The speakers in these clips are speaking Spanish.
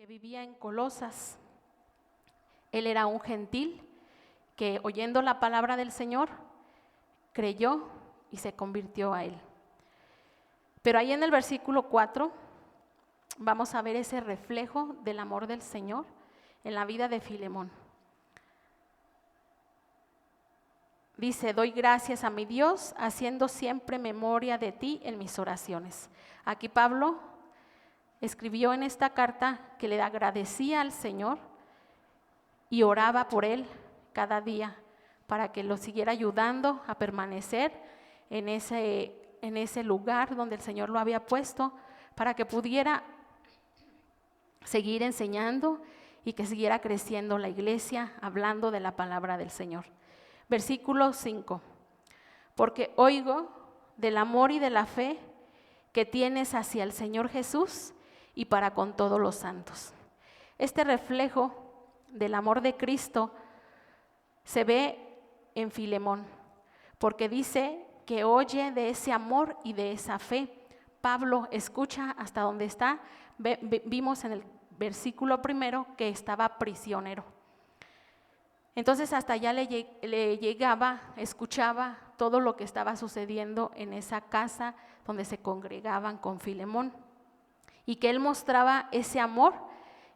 que vivía en Colosas. Él era un gentil que, oyendo la palabra del Señor, creyó y se convirtió a él. Pero ahí en el versículo 4 vamos a ver ese reflejo del amor del Señor en la vida de Filemón. Dice: doy gracias a mi Dios, haciendo siempre memoria de ti en mis oraciones. Aquí Pablo escribió en esta carta que le agradecía al Señor y oraba por él cada día para que lo siguiera ayudando a permanecer en ese lugar donde el Señor lo había puesto, para que pudiera seguir enseñando y que siguiera creciendo la iglesia, hablando de la palabra del Señor. Versículo 5: porque oigo del amor y de la fe que tienes hacia el Señor Jesús y para con todos los santos. Este reflejo del amor de Cristo se ve en Filemón, porque dice que oye de ese amor y de esa fe. Pablo escucha hasta donde está. Vimos en el versículo 1 que estaba prisionero. Entonces hasta allá le llegaba, escuchaba todo lo que estaba sucediendo en esa casa donde se congregaban con Filemón, y que él mostraba ese amor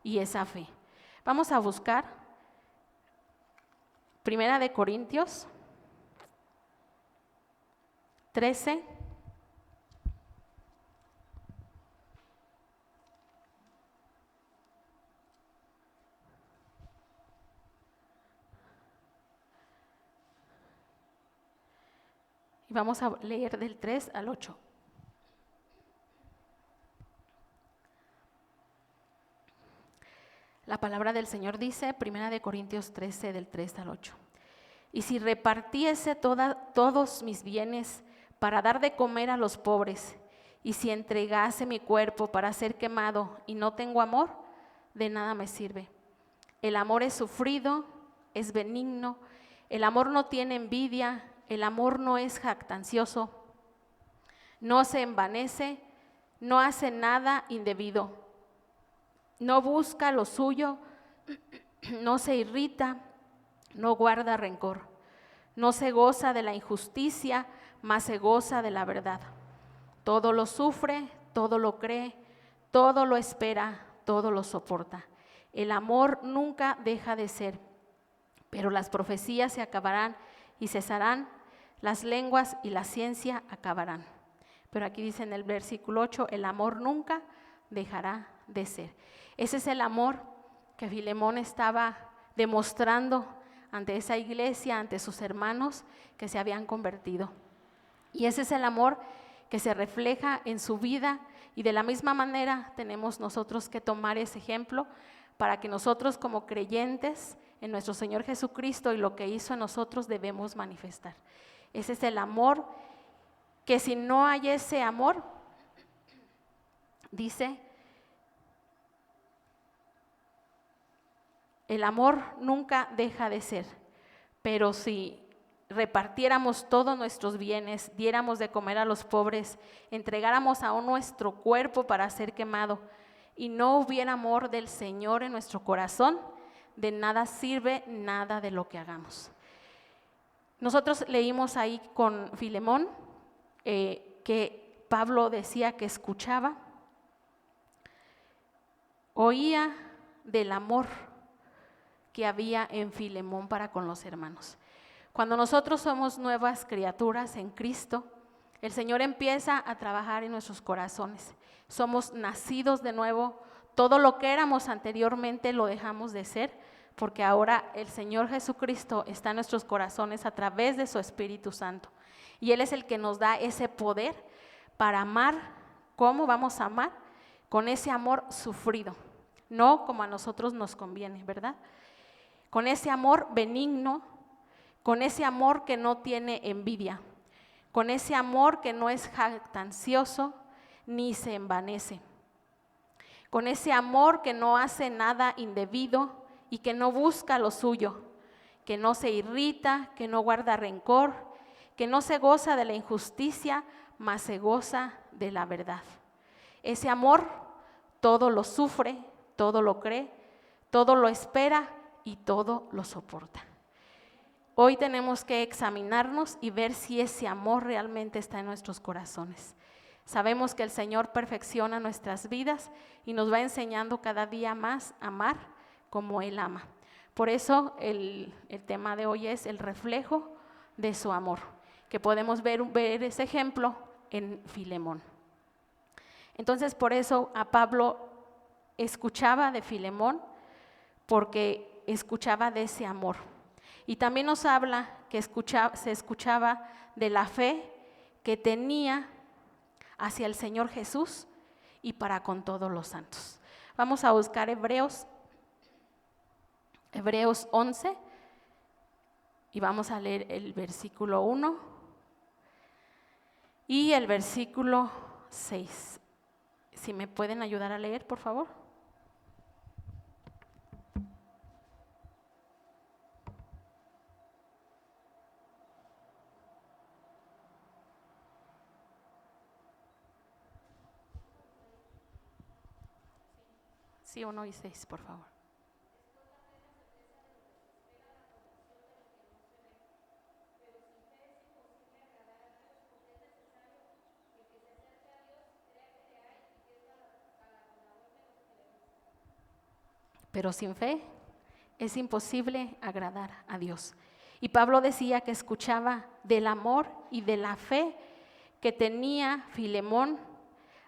y esa fe. Vamos a buscar Primera de Corintios 13. Y vamos a leer del 3 al 8. La palabra del Señor dice, Primera de Corintios 13, del 3 al 8. Y si repartiese todos mis bienes para dar de comer a los pobres, y si entregase mi cuerpo para ser quemado y no tengo amor, de nada me sirve. El amor es sufrido, es benigno, el amor no tiene envidia, el amor no es jactancioso, no se envanece, no hace nada indebido. No busca lo suyo, no se irrita, no guarda rencor, no se goza de la injusticia, mas se goza de la verdad. Todo lo sufre, todo lo cree, todo lo espera, todo lo soporta. El amor nunca deja de ser, pero las profecías se acabarán y cesarán, las lenguas y la ciencia acabarán. Pero aquí dice en el versículo 8, el amor nunca dejará de ser. Ese es el amor que Filemón estaba demostrando ante esa iglesia, ante sus hermanos que se habían convertido. Y ese es el amor que se refleja en su vida, y de la misma manera tenemos nosotros que tomar ese ejemplo para que nosotros, como creyentes en nuestro Señor Jesucristo y lo que hizo en nosotros, debemos manifestar. Ese es el amor que, si no hay ese amor, dice, el amor nunca deja de ser. Pero si repartiéramos todos nuestros bienes, diéramos de comer a los pobres, entregáramos aún nuestro cuerpo para ser quemado, y no hubiera amor del Señor en nuestro corazón, de nada sirve nada de lo que hagamos. Nosotros leímos ahí con Filemón que Pablo decía que escuchaba, oía del amor que había en Filemón para con los hermanos. Cuando nosotros somos nuevas criaturas en Cristo, el Señor empieza a trabajar en nuestros corazones. Somos nacidos de nuevo. Todo lo que éramos anteriormente lo dejamos de ser, porque ahora el Señor Jesucristo está en nuestros corazones a través de su Espíritu Santo. Y Él es el que nos da ese poder para amar. ¿Cómo vamos a amar? Con ese amor sufrido, no como a nosotros nos conviene, ¿verdad? Con ese amor benigno, con ese amor que no tiene envidia, con ese amor que no es jactancioso ni se envanece, con ese amor que no hace nada indebido y que no busca lo suyo, que no se irrita, que no guarda rencor, que no se goza de la injusticia, mas se goza de la verdad. Ese amor todo lo sufre, todo lo cree, todo lo espera y todo lo soporta. Hoy tenemos que examinarnos y ver si ese amor realmente está en nuestros corazones. Sabemos que el Señor perfecciona nuestras vidas y nos va enseñando cada día más a amar como Él ama. Por eso el tema de hoy es el reflejo de su amor, que podemos ver ese ejemplo en Filemón. Entonces, por eso a Pablo escuchaba de Filemón, porque escuchaba de ese amor. Y también nos habla que se escuchaba de la fe que tenía hacia el Señor Jesús y para con todos los santos. Vamos a buscar Hebreos 11 y vamos a leer el versículo 1 y el versículo 6. Si me pueden ayudar a leer, por favor. Sí, 1 y 6, por favor. Pero sin fe es imposible agradar a Dios. Y Pablo decía que escuchaba del amor y de la fe que tenía Filemón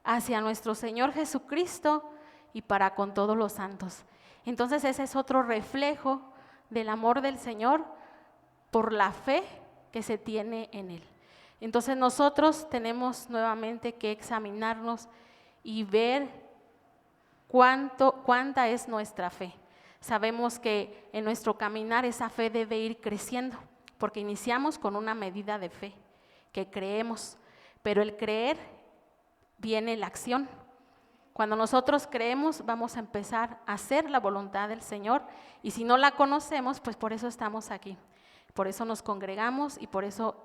hacia nuestro Señor Jesucristo y para con todos los santos. Entonces ese es otro reflejo del amor del Señor por la fe que se tiene en Él. Entonces nosotros tenemos nuevamente que examinarnos y ver cuánta es nuestra fe. Sabemos que en nuestro caminar esa fe debe ir creciendo, porque iniciamos con una medida de fe, que creemos, pero el creer viene la acción. Cuando nosotros creemos, vamos a empezar a hacer la voluntad del Señor, y si no la conocemos, pues por eso estamos aquí. Por eso nos congregamos y por eso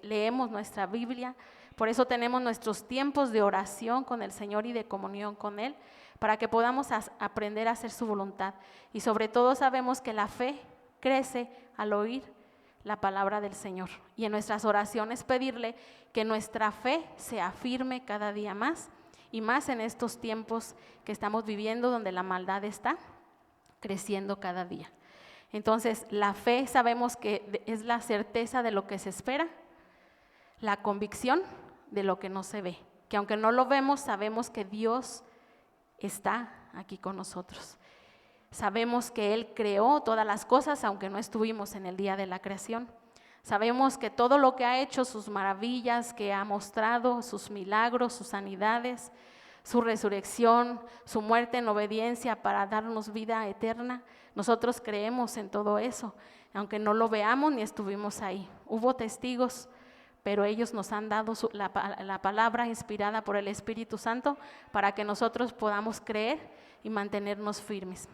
leemos nuestra Biblia, por eso tenemos nuestros tiempos de oración con el Señor y de comunión con Él, para que podamos aprender a hacer su voluntad. Y sobre todo sabemos que la fe crece al oír la palabra del Señor. Y en nuestras oraciones pedirle que nuestra fe se afirme cada día más, y más en estos tiempos que estamos viviendo donde la maldad está creciendo cada día. Entonces, la fe sabemos que es la certeza de lo que se espera, la convicción de lo que no se ve, que aunque no lo vemos, sabemos que Dios está aquí con nosotros. Sabemos que Él creó todas las cosas, aunque no estuvimos en el día de la creación. Sabemos que todo lo que ha hecho, sus maravillas, que ha mostrado, sus milagros, sus sanidades, su resurrección, su muerte en obediencia para darnos vida eterna, nosotros creemos en todo eso, aunque no lo veamos ni estuvimos ahí. Hubo testigos, pero ellos nos han dado la palabra inspirada por el Espíritu Santo para que nosotros podamos creer y mantenernos firmes.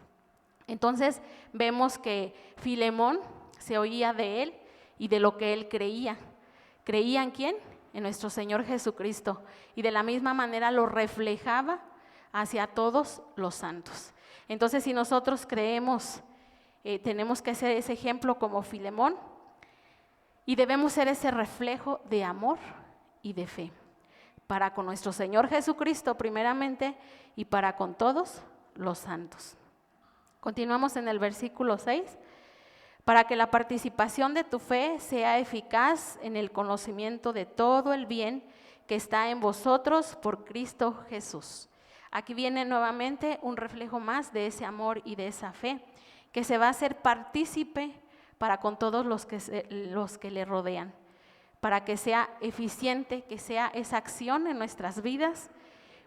Entonces vemos que Filemón se oía de él y de lo que él creía. ¿Creía en quién? En nuestro Señor Jesucristo. Y de la misma manera lo reflejaba hacia todos los santos. Entonces, si nosotros creemos, tenemos que ser ese ejemplo como Filemón, y debemos ser ese reflejo de amor y de fe, para con nuestro Señor Jesucristo primeramente y para con todos los santos. Continuamos en el versículo 6. Para que la participación de tu fe sea eficaz en el conocimiento de todo el bien que está en vosotros por Cristo Jesús. Aquí viene nuevamente un reflejo más de ese amor y de esa fe, que se va a hacer partícipe para con todos los que le rodean, para que sea eficiente, que sea esa acción en nuestras vidas,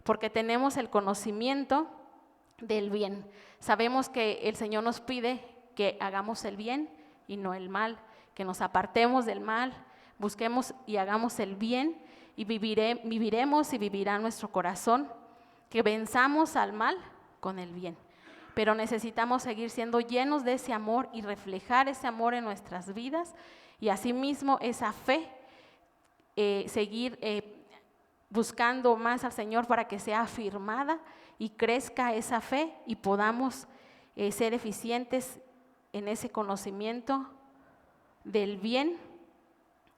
porque tenemos el conocimiento del bien. Sabemos que el Señor nos pide que hagamos el bien y no el mal, que nos apartemos del mal, busquemos y hagamos el bien y viviremos y vivirá nuestro corazón, que venzamos al mal con el bien. Pero necesitamos seguir siendo llenos de ese amor y reflejar ese amor en nuestras vidas, y asimismo esa fe, seguir buscando más al Señor para que sea afirmada y crezca esa fe y podamos ser eficientes en ese conocimiento del bien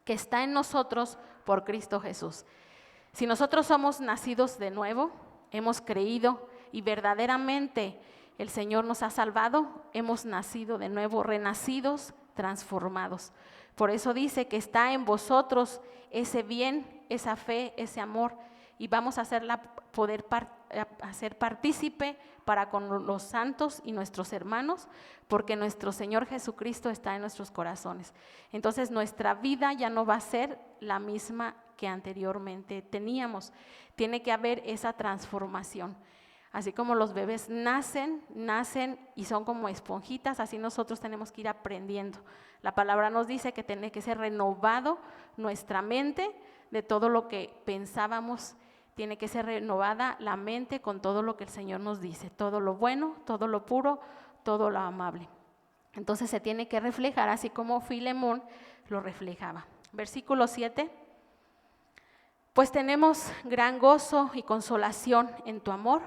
que está en nosotros por Cristo Jesús. Si nosotros somos nacidos de nuevo, hemos creído y verdaderamente el Señor nos ha salvado, hemos nacido de nuevo, renacidos, transformados. Por eso dice que está en vosotros ese bien, esa fe, ese amor, y vamos a hacer partícipe para con los santos y nuestros hermanos, porque nuestro Señor Jesucristo está en nuestros corazones. Entonces nuestra vida ya no va a ser la misma que anteriormente teníamos. Tiene que haber esa transformación. Así como los bebés nacen y son como esponjitas, así nosotros tenemos que ir aprendiendo. La palabra nos dice que tiene que ser renovado nuestra mente de todo lo que pensábamos. Tiene que ser renovada la mente con todo lo que el Señor nos dice, todo lo bueno, todo lo puro, todo lo amable. Entonces se tiene que reflejar así como Filemón lo reflejaba. Versículo 7. Pues tenemos gran gozo y consolación en tu amor,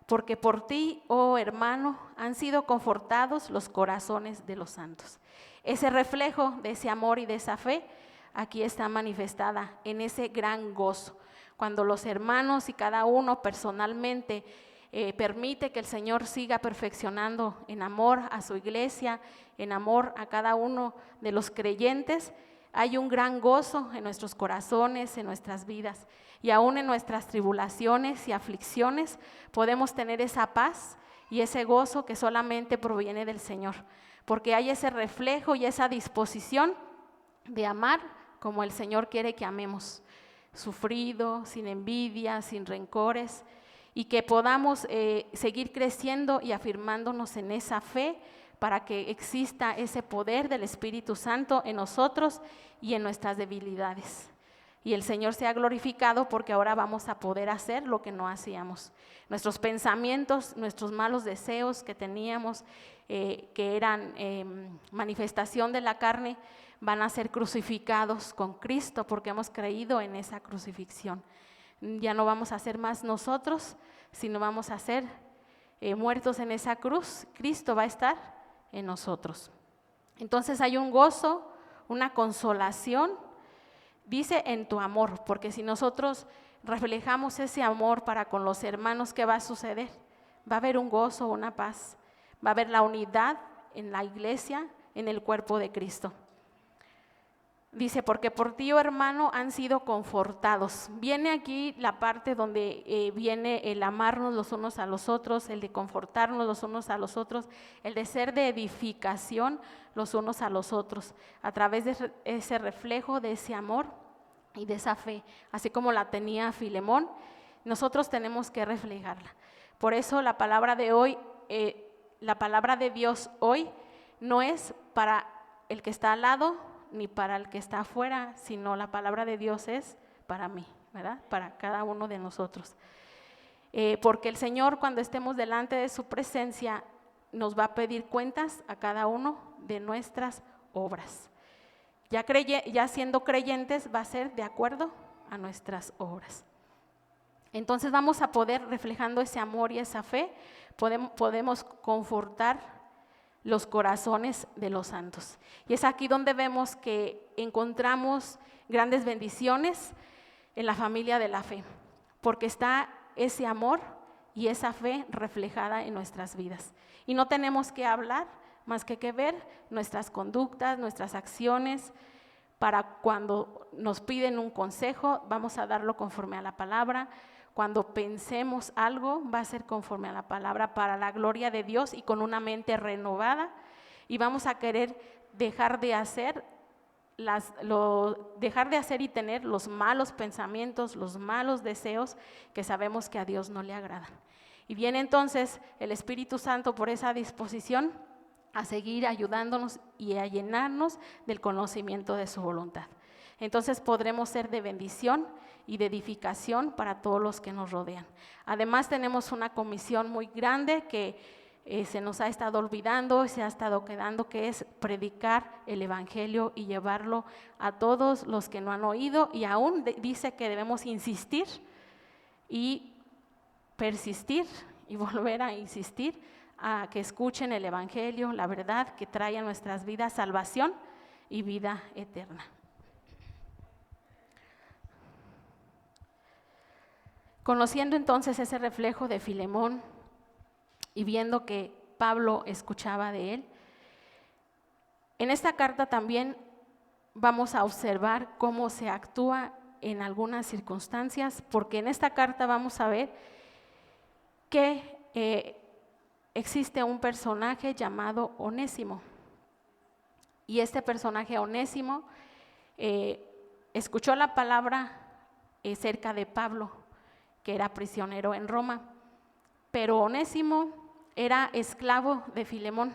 porque por ti, oh hermano, han sido confortados los corazones de los santos. Ese reflejo de ese amor y de esa fe aquí está manifestada en ese gran gozo. Cuando los hermanos y cada uno personalmente permite que el Señor siga perfeccionando en amor a su iglesia, en amor a cada uno de los creyentes, hay un gran gozo en nuestros corazones, en nuestras vidas. Y aún en nuestras tribulaciones y aflicciones podemos tener esa paz y ese gozo que solamente proviene del Señor. Porque hay ese reflejo y esa disposición de amar como el Señor quiere que amemos. Sufrido, sin envidia, sin rencores, y que podamos seguir creciendo y afirmándonos en esa fe para que exista ese poder del Espíritu Santo en nosotros y en nuestras debilidades. Y el Señor sea glorificado porque ahora vamos a poder hacer lo que no hacíamos. Nuestros pensamientos, nuestros malos deseos que teníamos, que eran manifestación de la carne, van a ser crucificados con Cristo porque hemos creído en esa crucifixión. Ya no vamos a ser más nosotros, sino vamos a ser muertos en esa cruz. Cristo va a estar en nosotros. Entonces hay un gozo, una consolación, dice en tu amor, porque si nosotros reflejamos ese amor para con los hermanos, ¿qué va a suceder? Va a haber un gozo, una paz, va a haber la unidad en la iglesia, en el cuerpo de Cristo. Dice, porque por ti, oh hermano, han sido confortados. Viene aquí la parte donde viene el amarnos los unos a los otros, el de confortarnos los unos a los otros, el de ser de edificación los unos a los otros, a través de ese reflejo de ese amor y de esa fe, así como la tenía Filemón, nosotros tenemos que reflejarla. Por eso la palabra de hoy, la palabra de Dios hoy no es para el que está al lado, ni para el que está afuera, sino la palabra de Dios es para mí, ¿verdad? Para cada uno de nosotros. Porque el Señor, cuando estemos delante de su presencia, nos va a pedir cuentas a cada uno de nuestras obras. Ya siendo creyentes, va a ser de acuerdo a nuestras obras. Entonces vamos a poder, reflejando ese amor y esa fe, podemos confortar los corazones de los santos. Y es aquí donde vemos que encontramos grandes bendiciones en la familia de la fe, porque está ese amor y esa fe reflejada en nuestras vidas. Y no tenemos que hablar más que ver nuestras conductas, nuestras acciones, para cuando nos piden un consejo, vamos a darlo conforme a la palabra. Cuando pensemos algo, va a ser conforme a la palabra para la gloria de Dios y con una mente renovada. Y vamos a querer dejar de hacer y tener los malos pensamientos, los malos deseos que sabemos que a Dios no le agradan. Y viene entonces el Espíritu Santo por esa disposición a seguir ayudándonos y a llenarnos del conocimiento de su voluntad. Entonces podremos ser de bendición y de edificación para todos los que nos rodean. Además tenemos una comisión muy grande que se nos ha estado olvidando, se ha estado quedando, que es predicar el evangelio y llevarlo a todos los que no han oído, y aún dice que debemos insistir y persistir y volver a insistir a que escuchen el evangelio, la verdad que trae a nuestras vidas salvación y vida eterna. Conociendo entonces ese reflejo de Filemón y viendo que Pablo escuchaba de él, en esta carta también vamos a observar cómo se actúa en algunas circunstancias, porque en esta carta vamos a ver que existe un personaje llamado Onésimo. Y este personaje Onésimo escuchó la palabra cerca de Pablo, que era prisionero en Roma, pero Onésimo era esclavo de Filemón.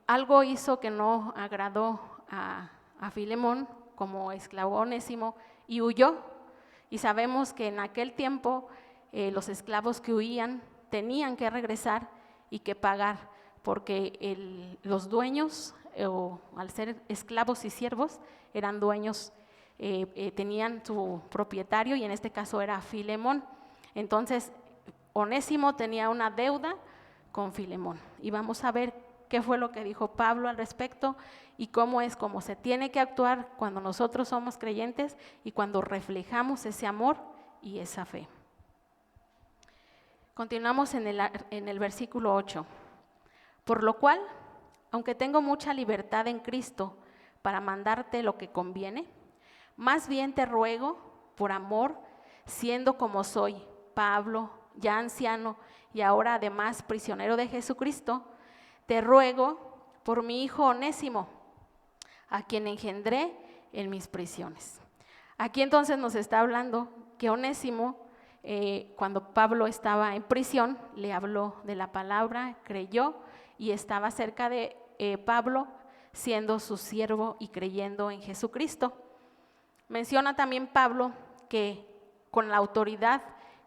Algo hizo que no agradó a Filemón como esclavo Onésimo y huyó. Y sabemos que en aquel tiempo los esclavos que huían tenían que regresar y que pagar, porque los dueños, al ser esclavos y siervos, eran dueños, tenían su propietario, y en este caso era Filemón. Entonces Onésimo tenía una deuda con Filemón, y vamos a ver qué fue lo que dijo Pablo al respecto y cómo se tiene que actuar cuando nosotros somos creyentes y cuando reflejamos ese amor y esa fe. Continuamos en el versículo 8. Por lo cual, aunque tengo mucha libertad en Cristo para mandarte lo que conviene, más bien te ruego, por amor, siendo como soy, Pablo, ya anciano y ahora además prisionero de Jesucristo, te ruego por mi hijo Onésimo, a quien engendré en mis prisiones. Aquí entonces nos está hablando que Onésimo, cuando Pablo estaba en prisión, le habló de la palabra, creyó y estaba cerca de Pablo, siendo su siervo y creyendo en Jesucristo. Menciona también Pablo que con la autoridad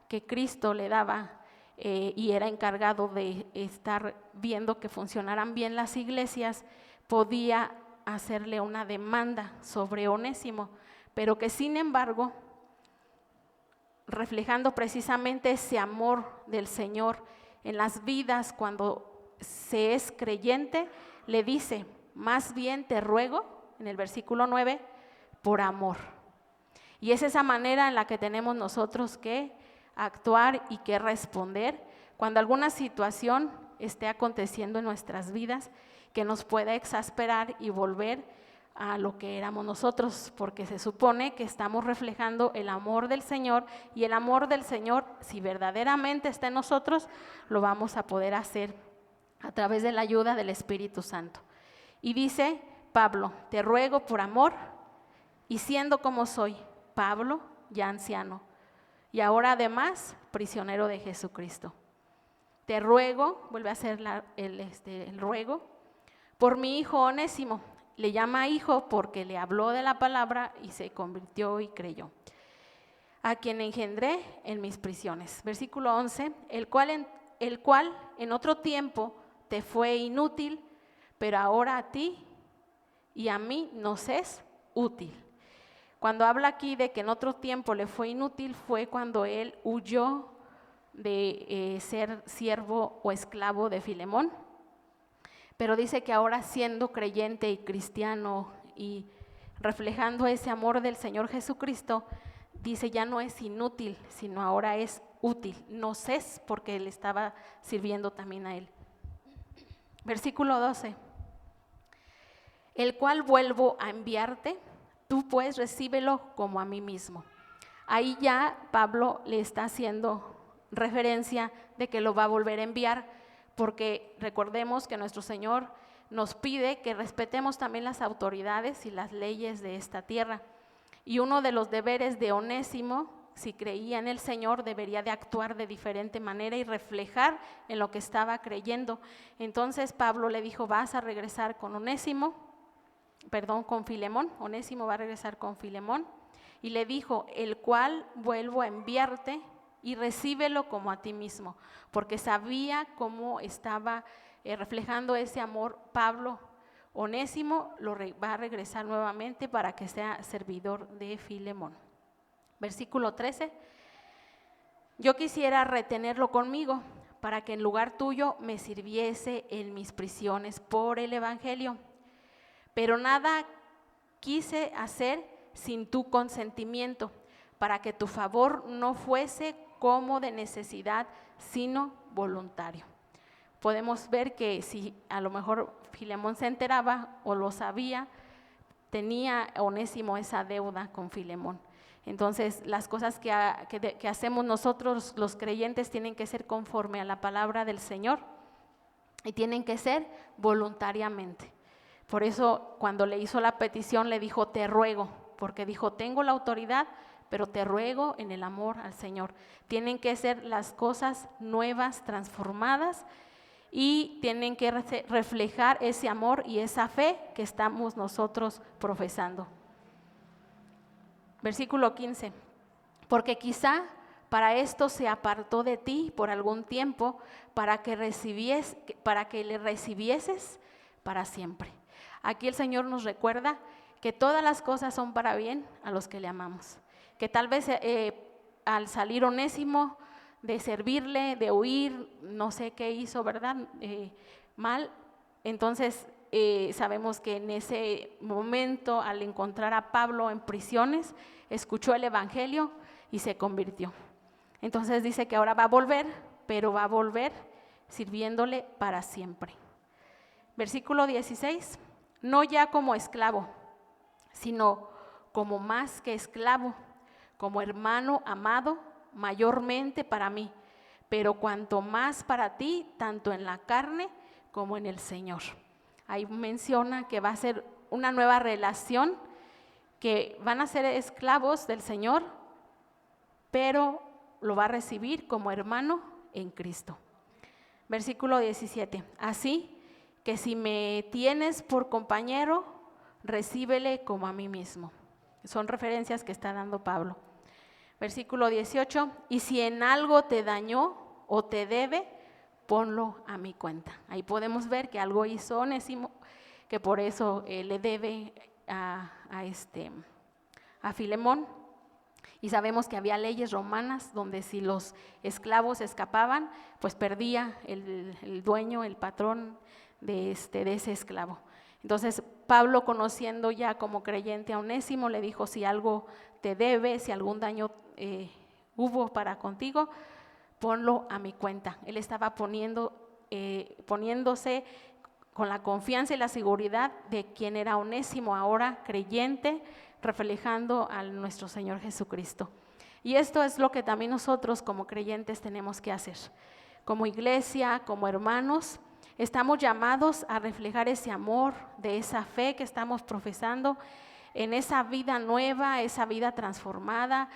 que Cristo le daba y era encargado de estar viendo que funcionaran bien las iglesias, podía hacerle una demanda sobre Onésimo, pero que sin embargo, reflejando precisamente ese amor del Señor en las vidas cuando se es creyente, le dice, más bien te ruego, en el versículo 9, por amor. Y es esa manera en la que tenemos nosotros que actuar y que responder cuando alguna situación esté aconteciendo en nuestras vidas que nos pueda exasperar y volver a lo que éramos nosotros, porque se supone que estamos reflejando el amor del Señor, y el amor del Señor, si verdaderamente está en nosotros, lo vamos a poder hacer a través de la ayuda del Espíritu Santo. Y dice Pablo, te ruego por amor, y siendo como soy, Pablo, ya anciano, y ahora además prisionero de Jesucristo. Te ruego, vuelve a hacer el ruego, por mi hijo Onésimo. Le llama hijo porque le habló de la palabra y se convirtió y creyó. A quien engendré en mis prisiones. Versículo 11, el cual en otro tiempo te fue inútil, pero ahora a ti y a mí nos es útil. Cuando habla aquí de que en otro tiempo le fue inútil, fue cuando él huyó de ser siervo o esclavo de Filemón. Pero dice que ahora, siendo creyente y cristiano y reflejando ese amor del Señor Jesucristo, dice ya no es inútil, sino ahora es útil. Nos es porque le estaba sirviendo también a él. Versículo 12. El cual vuelvo a enviarte, tú pues recíbelo como a mí mismo. Ahí ya Pablo le está haciendo referencia de que lo va a volver a enviar, porque recordemos que nuestro Señor nos pide que respetemos también las autoridades y las leyes de esta tierra. Y uno de los deberes de Onésimo, si creía en el Señor, debería de actuar de diferente manera y reflejar en lo que estaba creyendo. Entonces Pablo le dijo, vas a regresar con con Filemón. Onésimo va a regresar con Filemón. Y le dijo, el cual vuelvo a enviarte, y recíbelo como a ti mismo, porque sabía cómo estaba reflejando ese amor Pablo. Onésimo va a regresar nuevamente para que sea servidor de Filemón. Versículo 13. Yo quisiera retenerlo conmigo para que en lugar tuyo me sirviese en mis prisiones por el evangelio, pero nada quise hacer sin tu consentimiento, para que tu favor no fuese como de necesidad, sino voluntario. Podemos ver que si a lo mejor Filemón se enteraba o lo sabía, tenía Onésimo esa deuda con Filemón. Entonces, las cosas que hacemos nosotros los creyentes tienen que ser conforme a la palabra del Señor y tienen que ser voluntariamente. Por eso, cuando le hizo la petición, le dijo, te ruego, porque dijo, tengo la autoridad, pero te ruego en el amor al Señor. Tienen que ser las cosas nuevas, transformadas, y tienen que reflejar ese amor y esa fe que estamos nosotros profesando. Versículo 15, porque quizá para esto se apartó de ti por algún tiempo, para que le recibieses para siempre. Aquí el Señor nos recuerda que todas las cosas son para bien a los que le amamos, que tal vez al salir Onésimo de servirle, de huir, no sé qué hizo, ¿verdad? Mal. Entonces sabemos que en ese momento, al encontrar a Pablo en prisiones, escuchó el evangelio y se convirtió. Entonces dice que ahora va a volver, pero va a volver sirviéndole para siempre. Versículo 16, no ya como esclavo, sino como más que esclavo, como hermano amado, mayormente para mí, pero cuanto más para ti, tanto en la carne como en el Señor. Ahí menciona que va a ser una nueva relación, que van a ser esclavos del Señor, pero lo va a recibir como hermano en Cristo. Versículo 17, así que si me tienes por compañero, recíbele como a mí mismo. Son referencias que está dando Pablo. Versículo 18, y si en algo te dañó o te debe, ponlo a mi cuenta. Ahí podemos ver que algo hizo Onésimo, que por eso le debe a Filemón. Y sabemos que había leyes romanas donde si los esclavos escapaban, pues perdía el dueño, el patrón de ese esclavo. Entonces Pablo, conociendo ya como creyente a Onésimo, le dijo, si algo te debe, si algún daño hubo para contigo, ponlo a mi cuenta. Él estaba poniéndose con la confianza y la seguridad de quien era Onésimo, ahora creyente, reflejando a nuestro Señor Jesucristo. Y esto es lo que también nosotros como creyentes tenemos que hacer. Como iglesia, como hermanos, estamos llamados a reflejar ese amor, de esa fe que estamos profesando, en esa vida nueva, esa vida transformada.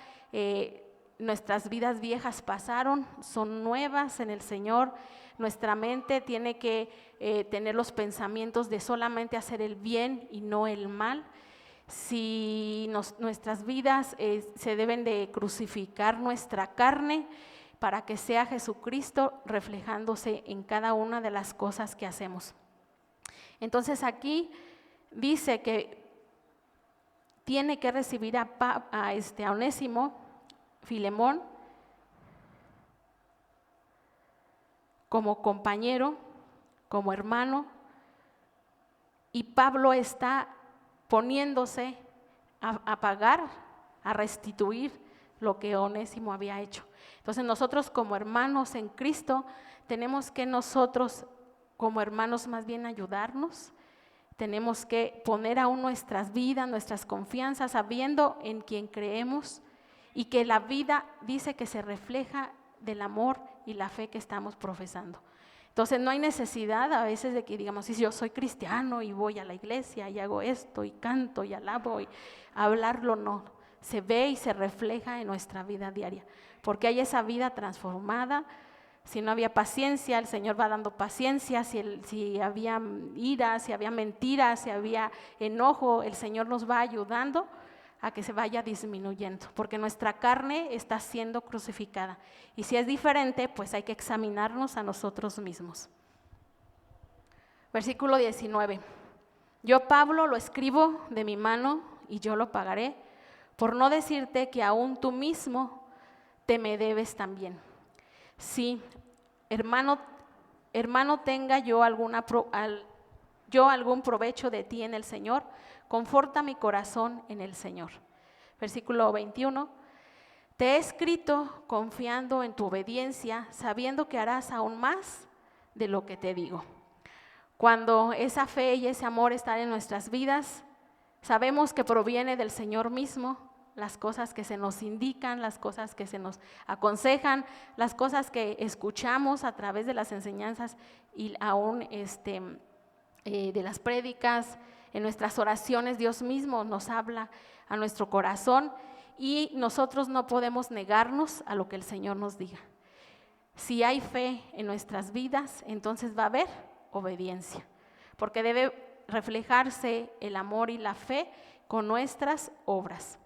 Nuestras vidas viejas pasaron, son nuevas en el Señor. Nuestra mente tiene que tener los pensamientos de solamente hacer el bien y no el mal. Si nuestras vidas se deben de crucificar nuestra carne para que sea Jesucristo reflejándose en cada una de las cosas que hacemos. Entonces aquí dice que tiene que recibir a Onésimo, Filemón, como compañero, como hermano, y Pablo está poniéndose a pagar, a restituir lo que Onésimo había hecho. Entonces nosotros como hermanos en Cristo tenemos que nosotros como hermanos más bien ayudarnos. Tenemos que poner aún nuestras vidas, nuestras confianzas, sabiendo en quien creemos, y que la vida dice que se refleja del amor y la fe que estamos profesando. Entonces no hay necesidad a veces de que digamos, si yo soy cristiano y voy a la iglesia y hago esto y canto y alabo, y hablarlo no, se ve y se refleja en nuestra vida diaria, porque hay esa vida transformada. Si no había paciencia, el Señor va dando paciencia. Si había ira, si había mentiras, si había enojo, el Señor nos va ayudando a que se vaya disminuyendo, porque nuestra carne está siendo crucificada. Y si es diferente, pues hay que examinarnos a nosotros mismos. Versículo 19. Yo, Pablo, lo escribo de mi mano y yo lo pagaré, por no decirte que aún tú mismo te me debes también. Sí, hermano, tenga yo algún provecho de ti en el Señor, conforta mi corazón en el Señor. Versículo 21. Te he escrito confiando en tu obediencia, sabiendo que harás aún más de lo que te digo. Cuando esa fe y ese amor están en nuestras vidas, sabemos que proviene del Señor mismo, las cosas que se nos indican, las cosas que se nos aconsejan, las cosas que escuchamos a través de las enseñanzas y aún de las prédicas, en nuestras oraciones Dios mismo nos habla a nuestro corazón y nosotros no podemos negarnos a lo que el Señor nos diga. Si hay fe en nuestras vidas, entonces va a haber obediencia, porque debe reflejarse el amor y la fe con nuestras obras.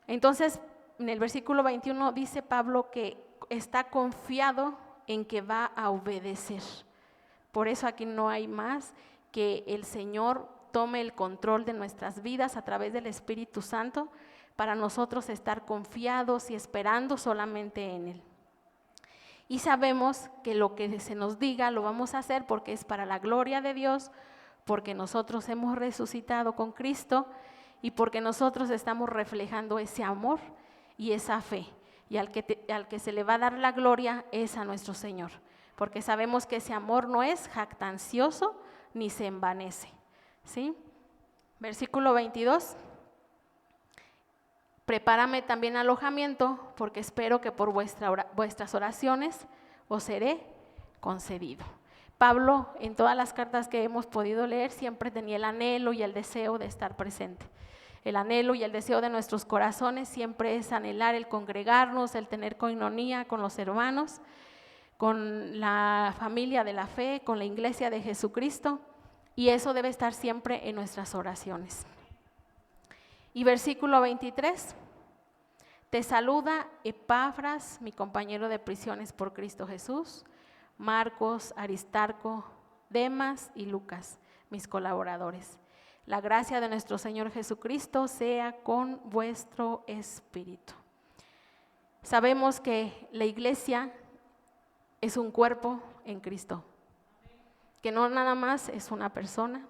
Entonces, en el versículo 21 dice Pablo que está confiado en que va a obedecer. Por eso aquí no hay más que el Señor tome el control de nuestras vidas a través del Espíritu Santo para nosotros estar confiados y esperando solamente en Él. Y sabemos que lo que se nos diga lo vamos a hacer porque es para la gloria de Dios, porque nosotros hemos resucitado con Cristo y porque nosotros estamos reflejando ese amor y esa fe. Y al que se le va a dar la gloria es a nuestro Señor, porque sabemos que ese amor no es jactancioso ni se envanece, ¿sí? Versículo 22. Prepárame también alojamiento, porque espero que por vuestras oraciones os seré concedido. Pablo, en todas las cartas que hemos podido leer, siempre tenía el anhelo y el deseo de estar presente. El anhelo y el deseo de nuestros corazones siempre es anhelar el congregarnos, el tener coinonía con los hermanos, con la familia de la fe, con la iglesia de Jesucristo, y eso debe estar siempre en nuestras oraciones. Y versículo 23, te saluda Epafras, mi compañero de prisiones por Cristo Jesús, Marcos, Aristarco, Demas y Lucas, mis colaboradores. La gracia de nuestro Señor Jesucristo sea con vuestro espíritu. Sabemos que la iglesia es un cuerpo en Cristo, que no nada más es una persona,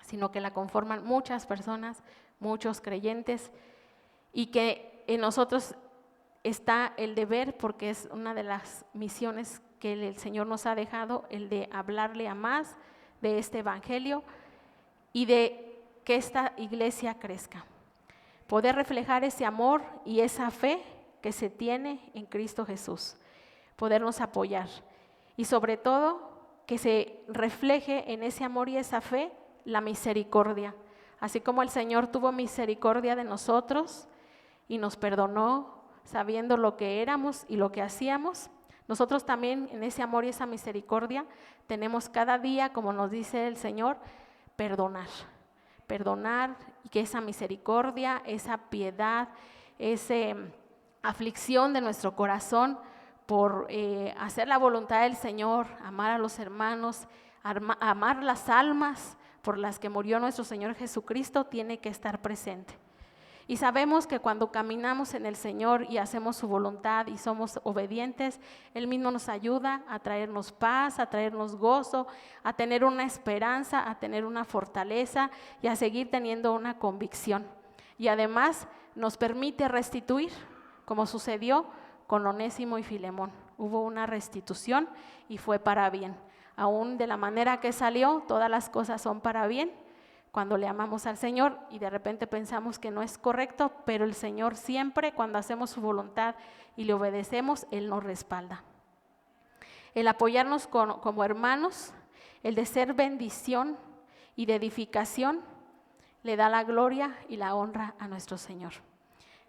sino que la conforman muchas personas, muchos creyentes, y que en nosotros está el deber, porque es una de las misiones que el Señor nos ha dejado, el de hablarle a más de este evangelio y de que esta iglesia crezca. Poder reflejar ese amor y esa fe que se tiene en Cristo Jesús, podernos apoyar y sobre todo que se refleje en ese amor y esa fe la misericordia. Así como el Señor tuvo misericordia de nosotros y nos perdonó sabiendo lo que éramos y lo que hacíamos, nosotros también en ese amor y esa misericordia tenemos cada día, como nos dice el Señor, perdonar y que esa misericordia, esa piedad, esa aflicción de nuestro corazón por hacer la voluntad del Señor, amar a los hermanos, amar las almas por las que murió nuestro Señor Jesucristo, tiene que estar presente. Y sabemos que cuando caminamos en el Señor y hacemos su voluntad y somos obedientes, Él mismo nos ayuda a traernos paz, a traernos gozo, a tener una esperanza, a tener una fortaleza y a seguir teniendo una convicción. Y además nos permite restituir, como sucedió con Onésimo y Filemón. Hubo una restitución y fue para bien. Aún de la manera que salió, todas las cosas son para bien cuando le amamos al Señor y de repente pensamos que no es correcto, pero el Señor siempre, cuando hacemos su voluntad y le obedecemos, Él nos respalda. El apoyarnos como hermanos, el de ser bendición y de edificación, le da la gloria y la honra a nuestro Señor.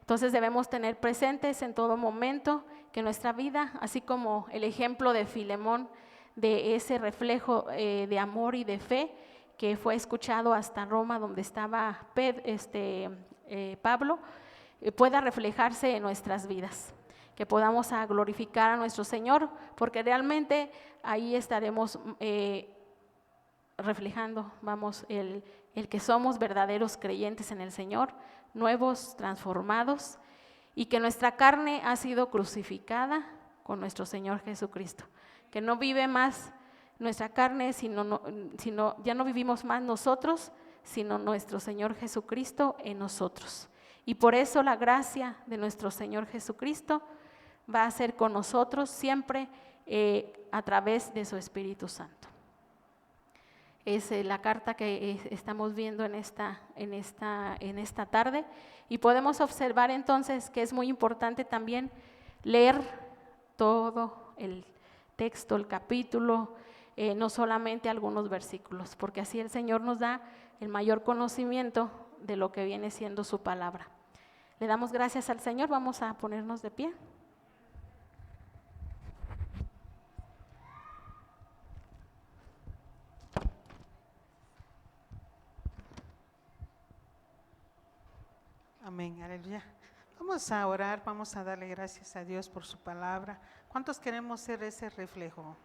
Entonces debemos tener presentes en todo momento que nuestra vida, así como el ejemplo de Filemón, de ese reflejo de amor y de fe que fue escuchado hasta Roma, donde estaba Pablo, pueda reflejarse en nuestras vidas, que podamos glorificar a nuestro Señor, porque realmente ahí estaremos reflejando, el que somos verdaderos creyentes en el Señor, nuevos, transformados, y que nuestra carne ha sido crucificada con nuestro Señor Jesucristo, que no vive más nuestra carne, sino ya no vivimos más nosotros, sino nuestro Señor Jesucristo en nosotros. Y por eso la gracia de nuestro Señor Jesucristo va a ser con nosotros siempre a través de su Espíritu Santo. Es la carta que estamos viendo en esta tarde, y podemos observar entonces que es muy importante también leer todo el texto, el capítulo, no solamente algunos versículos, porque así el Señor nos da el mayor conocimiento de lo que viene siendo su palabra. Le damos gracias al Señor, vamos a ponernos de pie. Amén, aleluya. Vamos a orar, vamos a darle gracias a Dios por su palabra. ¿Cuántos queremos ser ese reflejo?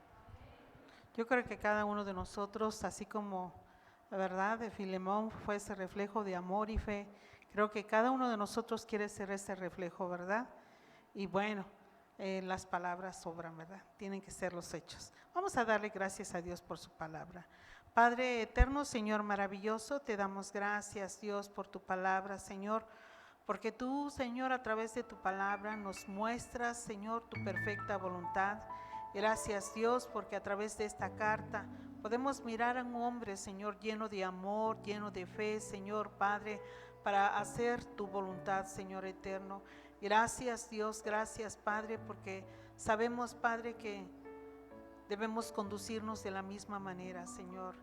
Yo creo que cada uno de nosotros, así como la verdad de Filemón fue ese reflejo de amor y fe, creo que cada uno de nosotros quiere ser ese reflejo, ¿verdad? Y bueno, las palabras sobran, ¿verdad? Tienen que ser los hechos. Vamos a darle gracias a Dios por su palabra. Padre eterno, Señor maravilloso, te damos gracias, Dios, por tu palabra, Señor, porque tú, Señor, a través de tu palabra nos muestras, Señor, tu perfecta voluntad. Gracias, Dios, porque a través de esta carta podemos mirar a un hombre, Señor, lleno de amor, lleno de fe, Señor Padre, para hacer tu voluntad, Señor eterno. Gracias, Dios, gracias, Padre, porque sabemos, Padre, que debemos conducirnos de la misma manera, Señor.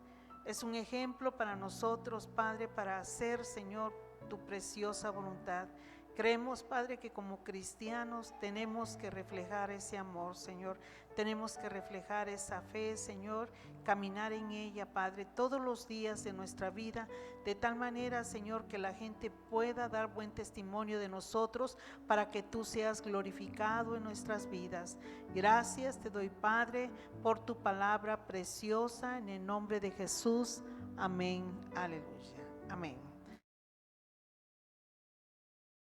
Es un ejemplo para nosotros, Padre, para hacer, Señor, tu preciosa voluntad. Creemos, Padre, que como cristianos tenemos que reflejar ese amor, Señor. Tenemos que reflejar esa fe, Señor, caminar en ella, Padre, todos los días de nuestra vida, de tal manera, Señor, que la gente pueda dar buen testimonio de nosotros para que tú seas glorificado en nuestras vidas. Gracias te doy, Padre, por tu palabra preciosa, en el nombre de Jesús. Amén. Aleluya. Amén.